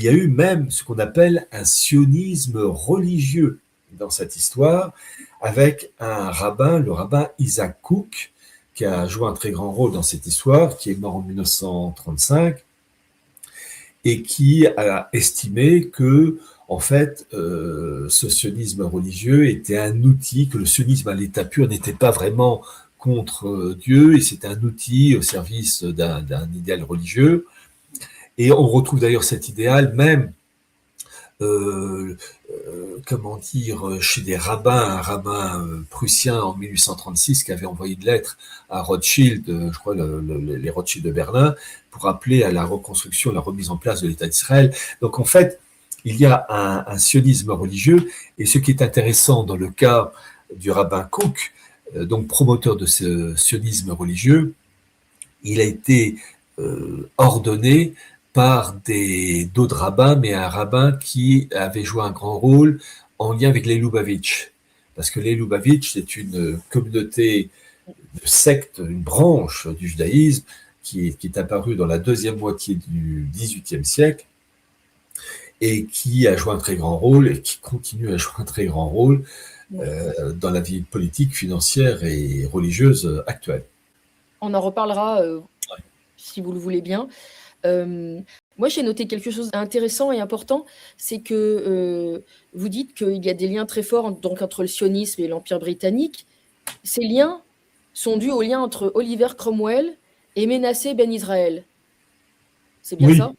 il y a eu même ce qu'on appelle un sionisme religieux dans cette histoire, avec un rabbin, le rabbin Isaac Kook, qui a joué un très grand rôle dans cette histoire, qui est mort en 1935, et qui a estimé que, en fait, ce sionisme religieux était un outil, que le sionisme à l'état pur n'était pas vraiment contre Dieu, et c'était un outil au service d'un idéal religieux. Et on retrouve d'ailleurs cet idéal même, euh, comment dire, chez des rabbins, un rabbin prussien en 1836 qui avait envoyé une lettre à Rothschild, je crois les Rothschild de Berlin, pour appeler à la reconstruction, la remise en place de l'État d'Israël. Donc en fait, il y a un sionisme religieux, et ce qui est intéressant dans le cas du rabbin Kook, donc promoteur de ce sionisme religieux, il a été ordonné par d'autres rabbins, mais un rabbin qui avait joué un grand rôle en lien avec les Lubavitch. Parce que les Lubavitch, c'est une communauté de secte, une branche du judaïsme qui est apparue dans la deuxième moitié du XVIIIe siècle et qui a joué un très grand rôle et qui continue à jouer un très grand rôle dans la vie politique, financière et religieuse actuelle. On en reparlera si vous le voulez bien. Moi, j'ai noté quelque chose d'intéressant et important, c'est que vous dites qu'il y a des liens très forts donc, entre le sionisme et l'Empire britannique. Ces liens sont dus aux liens entre Oliver Cromwell et Ménassé Ben Israël. C'est bien Oui, ça?